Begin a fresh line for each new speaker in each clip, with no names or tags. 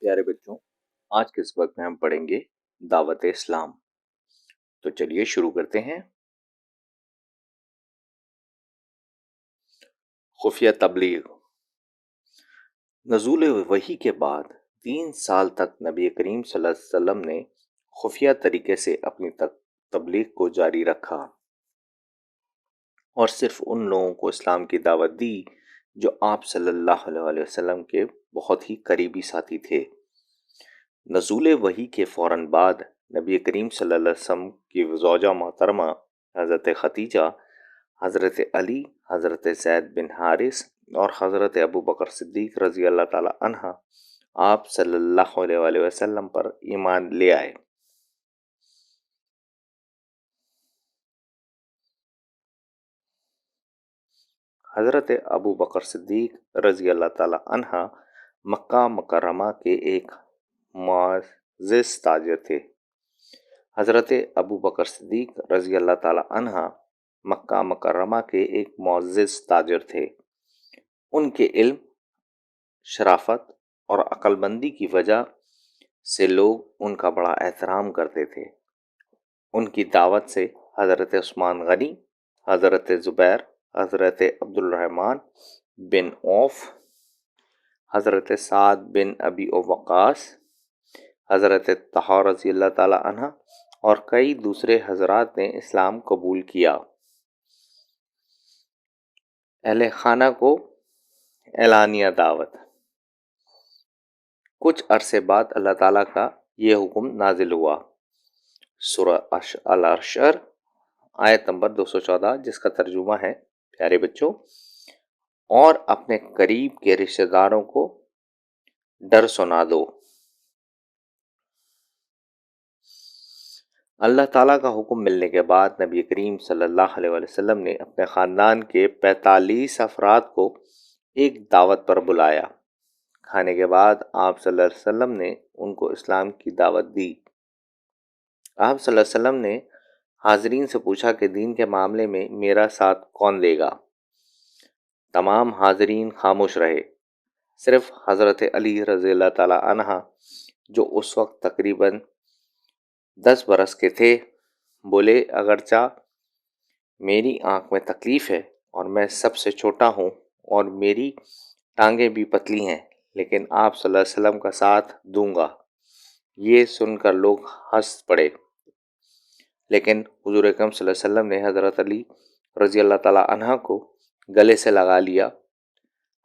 پیارے بچوں، آج کے سبق میں ہم پڑھیں گے دعوت اسلام۔ تو چلیے شروع کرتے ہیں۔ خفیہ تبلیغ۔ نزول وحی کے بعد 3 سال تک نبی کریم صلی اللہ علیہ وسلم نے خفیہ طریقے سے اپنی تبلیغ کو جاری رکھا اور صرف ان لوگوں کو اسلام کی دعوت دی جو آپ صلی اللہ علیہ وسلم کے بہت ہی قریبی ساتھی تھے۔ نزول وحی کے فوراً بعد نبی کریم صلی اللہ علیہ وسلم کی زوجہ محترمہ حضرت خدیجہ، حضرت علی، حضرت زید بن حارث اور حضرت ابو بکر صدیق رضی اللہ تعالی عنہ آپ صلی اللہ علیہ وسلم پر ایمان لے آئے۔ حضرت ابو بکر صدیق رضی اللہ تعالی عنہ مکہ مکرمہ کے ایک معزز تاجر تھے۔ حضرت ابو بکر صدیق رضی اللہ تعالی عنہ مکہ مکرمہ کے ایک معزز تاجر تھے۔ ان کے علم، شرافت اور عقل مندی کی وجہ سے لوگ ان کا بڑا احترام کرتے تھے۔ ان کی دعوت سے حضرت عثمان غنی، حضرت زبیر، حضرت عبد الرحمن بن عوف، حضرت سعد بن ابی وقاص، حضرت طلحہ رضی اللہ تعالی عنہ اور کئی دوسرے حضرات نے اسلام قبول کیا۔ اہل خانہ کو اعلانیہ دعوت۔ کچھ عرصے بعد اللہ تعالیٰ کا یہ حکم نازل ہوا۔ سورہ الحشر آیت نمبر 214، جس کا ترجمہ ہے: پیارے بچوں، اور اپنے قریب کے رشتہ داروں کو ڈر سنا دو۔ اللہ تعالیٰ کا حکم ملنے کے بعد نبی کریم صلی اللہ علیہ وسلم نے اپنے خاندان کے 45 افراد کو ایک دعوت پر بلایا۔ کھانے کے بعد آپ صلی اللہ علیہ وسلم نے ان کو اسلام کی دعوت دی۔ آپ صلی اللہ علیہ وسلم نے حاضرین سے پوچھا کہ دین کے معاملے میں میرا ساتھ کون دے گا؟ تمام حاضرین خاموش رہے۔ صرف حضرت علی رضی اللہ تعالی عنہ، جو اس وقت تقریباً 10 برس کے تھے، بولے: اگرچہ میری آنکھ میں تکلیف ہے اور میں سب سے چھوٹا ہوں اور میری ٹانگیں بھی پتلی ہیں، لیکن آپ صلی اللہ علیہ وسلم کا ساتھ دوں گا۔ یہ سن کر لوگ ہنس پڑے، لیکن حضور اکرم صلی اللہ علیہ وسلم نے حضرت علی رضی اللہ تعالی عنہ کو گلے سے لگا لیا۔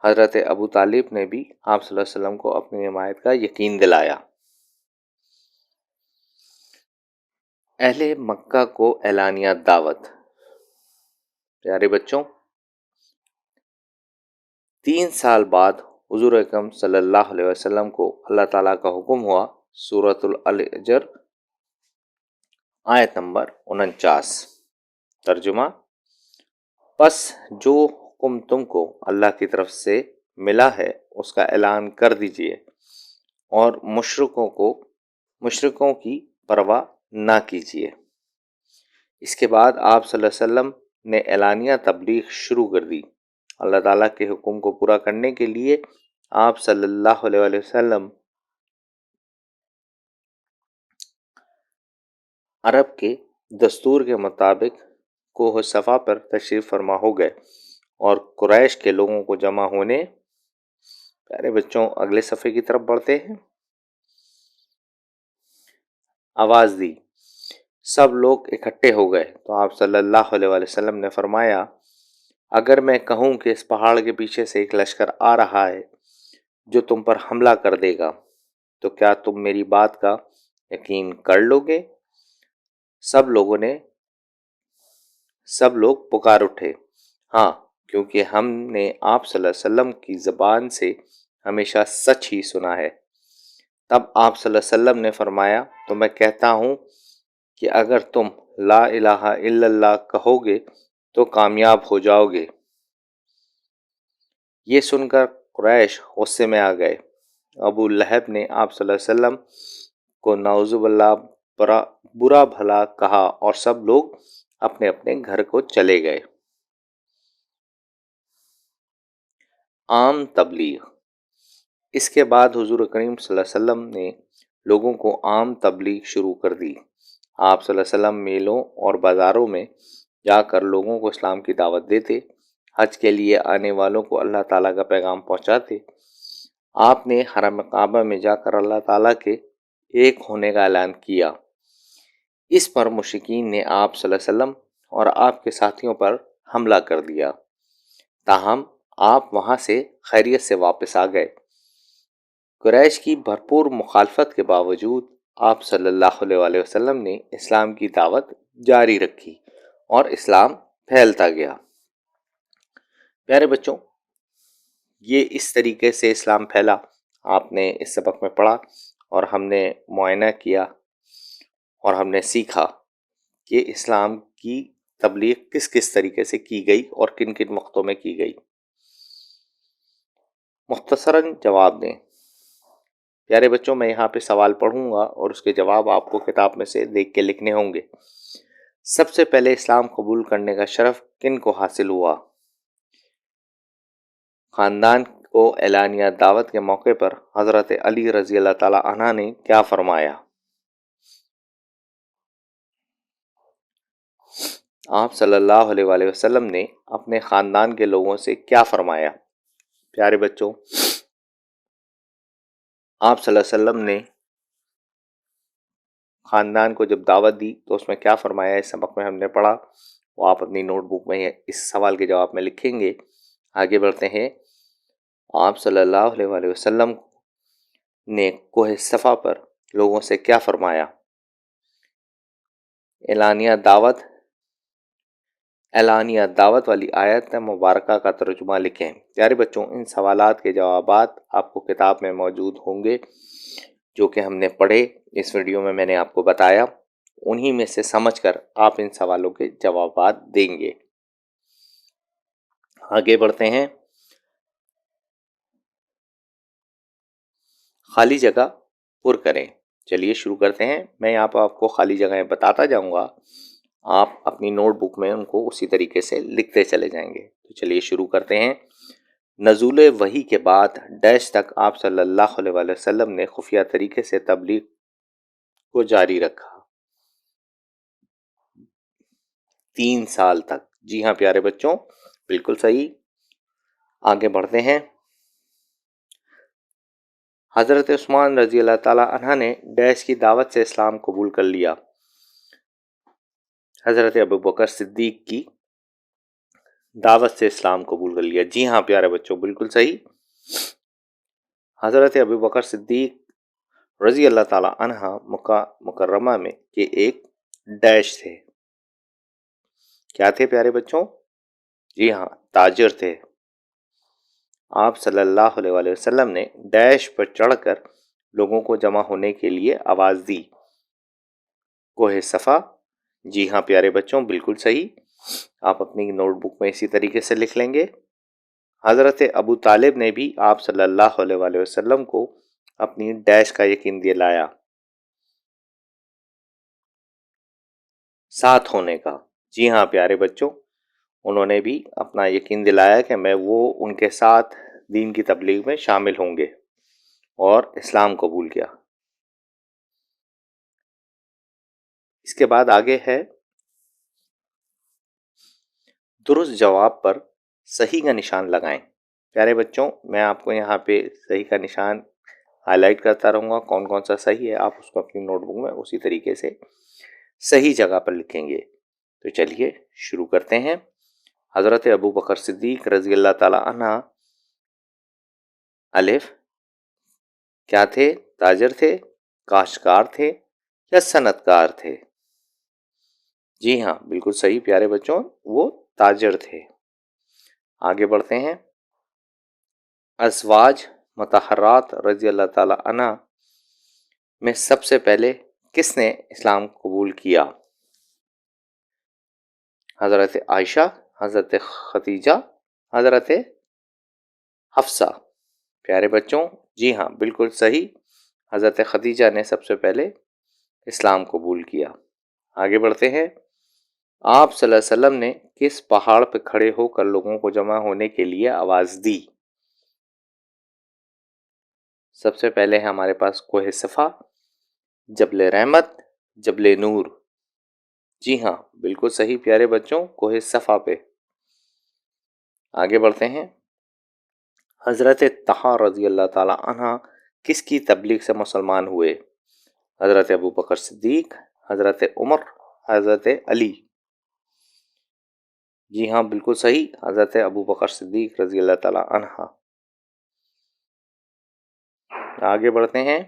حضرت ابو طالب نے بھی آپ صلی اللہ علیہ وسلم کو اپنی حمایت کا یقین دلایا۔ اہل مکہ کو اعلانیہ دعوت۔ پیارے بچوں، 3 سال بعد حضور اکرم صلی اللہ علیہ وسلم کو اللہ تعالیٰ کا حکم ہوا۔ سورۃ الحجر آیت نمبر 49۔ ترجمہ: پس جو حکم تم کو اللہ کی طرف سے ملا ہے اس کا اعلان کر دیجئے اور مشرکوں کی پرواہ نہ کیجیے۔ اس کے بعد آپ صلی اللہ علیہ وسلم نے اعلانیہ تبلیغ شروع کر دی۔ اللہ تعالیٰ کے حکم کو پورا کرنے کے لیے آپ صلی اللہ علیہ وسلم عرب کے دستور کے مطابق کوہ صفا پر تشریف فرما ہو گئے اور قریش کے لوگوں کو جمع ہونے۔ پیارے بچوں، اگلے صفحے کی طرف بڑھتے ہیں۔ آواز دی، سب لوگ اکٹھے ہو گئے تو آپ صلی اللہ علیہ وسلم نے فرمایا: اگر میں کہوں کہ اس پہاڑ کے پیچھے سے ایک لشکر آ رہا ہے جو تم پر حملہ کر دے گا تو کیا تم میری بات کا یقین کر لو گے؟ سب لوگ پکار اٹھے: ہاں، کیونکہ ہم نے آپ صلی اللہ علیہ وسلم کی زبان سے ہمیشہ سچ ہی سنا ہے۔ تب آپ صلی اللہ علیہ وسلم نے فرمایا: تو میں کہتا ہوں کہ اگر تم لا الہ الا اللہ کہو گے تو کامیاب ہو جاؤ گے۔ یہ سن کر قریش غصے میں آ گئے۔ ابو لہب نے آپ صلی اللہ علیہ وسلم کو نعوذ باللہ برا بھلا کہا اور سب لوگ اپنے اپنے گھر کو چلے گئے۔ عام تبلیغ۔ اس کے بعد حضور کریم صلی اللہ علیہ وسلم نے لوگوں کو عام تبلیغ شروع کر دی۔ آپ صلی اللہ علیہ وسلم میلوں اور بازاروں میں جا کر لوگوں کو اسلام کی دعوت دیتے، حج کے لیے آنے والوں کو اللہ تعالیٰ کا پیغام پہنچاتے۔ آپ نے حرم کعبہ میں جا کر اللہ تعالیٰ کے ایک ہونے کا اعلان کیا۔ اس پر مشرکین نے آپ صلی اللہ علیہ وسلم اور آپ کے ساتھیوں پر حملہ کر دیا، تاہم آپ وہاں سے خیریت سے واپس آ گئے۔ قریش کی بھرپور مخالفت کے باوجود آپ صلی اللہ علیہ وسلم نے اسلام کی دعوت جاری رکھی اور اسلام پھیلتا گیا۔ پیارے بچوں، یہ اس طریقے سے اسلام پھیلا آپ نے اس سبق میں پڑھا، اور ہم نے معائنہ کیا اور ہم نے سیکھا کہ اسلام کی تبلیغ کس کس طریقے سے کی گئی اور کن کن وقتوں میں کی گئی۔ مختصراً جواب دیں۔ پیارے بچوں، میں یہاں پہ سوال پڑھوں گا اور اس کے جواب آپ کو کتاب میں سے دیکھ کے لکھنے ہوں گے۔ سب سے پہلے اسلام قبول کرنے کا شرف کن کو حاصل ہوا؟ خاندان کو اعلانیہ دعوت کے موقع پر حضرت علی رضی اللہ تعالی عنہ نے کیا فرمایا؟ آپ صلی اللہ علیہ وآلہ وسلم نے اپنے خاندان کے لوگوں سے کیا فرمایا؟ پیارے بچوں، آپ صلی اللہ علیہ وسلم نے خاندان کو جب دعوت دی تو اس میں کیا فرمایا؟ اس سبق میں ہم نے پڑھا، وہ آپ اپنی نوٹ بک میں اس سوال کے جواب میں لکھیں گے۔ آگے بڑھتے ہیں۔ آپ صلی اللہ علیہ وآلہ وسلم نے کوہ صفا پر لوگوں سے کیا فرمایا؟ اعلانیہ دعوت والی آیت مبارکہ کا ترجمہ لکھیں۔ پیارے بچوں، ان سوالات کے جوابات آپ کو کتاب میں موجود ہوں گے جو کہ ہم نے پڑھے، اس ویڈیو میں نے آپ کو بتایا، انہی میں سے سمجھ کر آپ ان سوالوں کے جوابات دیں گے۔ آگے بڑھتے ہیں۔ خالی جگہ پر کریں۔ چلیے شروع کرتے ہیں۔ میں یہاں پر آپ کو خالی جگہیں بتاتا جاؤں گا، آپ اپنی نوٹ بک میں ان کو اسی طریقے سے لکھتے چلے جائیں گے۔ تو چلیے شروع کرتے ہیں۔ نزول وحی کے بعد ڈیش تک آپ صلی اللہ علیہ وآلہ وسلم نے خفیہ طریقے سے تبلیغ کو جاری رکھا۔ 3 سال تک۔ جی ہاں پیارے بچوں، بالکل صحیح۔ آگے بڑھتے ہیں۔ حضرت عثمان رضی اللہ تعالی عنہ نے ڈیش کی دعوت سے اسلام قبول کر لیا۔ حضرت ابوبکر صدیق کی دعوت سے اسلام قبول کر لیا۔ جی ہاں پیارے بچوں، بالکل صحیح۔ حضرت ابوبکر صدیق رضی اللہ تعالی عنہ مکہ مکرمہ میں کے ایک ڈیش تھے۔ کیا تھے پیارے بچوں؟ جی ہاں، تاجر تھے۔ آپ صلی اللہ علیہ وآلہ وسلم نے ڈیش پر چڑھ کر لوگوں کو جمع ہونے کے لیے آواز دی۔ کوہ صفا۔ جی ہاں پیارے بچوں، بالکل صحیح۔ آپ اپنی نوٹ بک میں اسی طریقے سے لکھ لیں گے۔ حضرت ابو طالب نے بھی آپ صلی اللہ علیہ وآلہ وسلم کو اپنی ڈیش کا یقین دلایا، ساتھ ہونے کا۔ جی ہاں پیارے بچوں، انہوں نے بھی اپنا یقین دلایا کہ میں وہ ان کے ساتھ دین کی تبلیغ میں شامل ہوں گے، اور اسلام قبول کیا۔ اس کے بعد آگے ہے، درست جواب پر صحیح کا نشان لگائیں۔ پیارے بچوں، میں آپ کو یہاں پہ صحیح کا نشان ہائی لائٹ کرتا رہوں گا، کون کون سا صحیح ہے آپ اس کو اپنی نوٹ بک میں اسی طریقے سے صحیح جگہ پر لکھیں گے۔ تو چلیے شروع کرتے ہیں۔ حضرت ابوبکر صدیق رضی اللہ تعالی عنہ الف کیا تھے؟ تاجر تھے، کاشتکار تھے یا صنعت کار تھے؟ جی ہاں بالکل صحیح پیارے بچوں، وہ تاجر تھے۔ آگے بڑھتے ہیں۔ ازواج مطہرات رضی اللہ تعالی عنہ میں سب سے پہلے کس نے اسلام قبول کیا؟ حضرت عائشہ، حضرت خدیجہ، حضرت حفصہ؟ پیارے بچوں، جی ہاں بالکل صحیح، حضرت خدیجہ نے سب سے پہلے اسلام قبول کیا۔ آگے بڑھتے ہیں۔ آپ صلی اللہ علیہ وسلم نے کس پہاڑ پہ کھڑے ہو کر لوگوں کو جمع ہونے کے لیے آواز دی؟ سب سے پہلے ہے ہمارے پاس کوہ صفا، جبل رحمت، جبل نور۔ جی ہاں، بالکل صحیح پیارے بچوں، کوہ صفا پہ۔ آگے بڑھتے ہیں۔ حضرت طہا رضی اللہ تعالی عنہ کس کی تبلیغ سے مسلمان ہوئے؟ حضرت ابو بکر صدیق، حضرت عمر، حضرت علی۔ جی ہاں، بالکل صحیح، حضرت ابو بکر صدیق رضی اللہ تعالی عنہ۔ آگے بڑھتے ہیں۔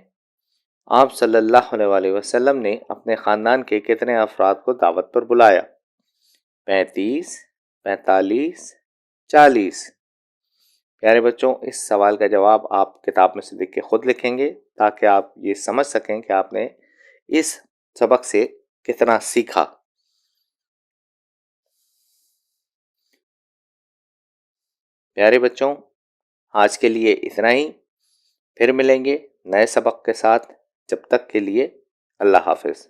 آپ صلی اللہ علیہ وسلم نے اپنے خاندان کے کتنے افراد کو دعوت پر بلایا؟ 35، 45، 40۔ پیارے بچوں، اس سوال کا جواب آپ کتاب میں سے دیکھ کے خود لکھیں گے تاکہ آپ یہ سمجھ سکیں کہ آپ نے اس سبق سے کتنا سیکھا۔ پیارے بچوں، آج کے لیے اتنا ہی، پھر ملیں گے نئے سبق کے ساتھ۔ جب تک کے لیے اللہ حافظ۔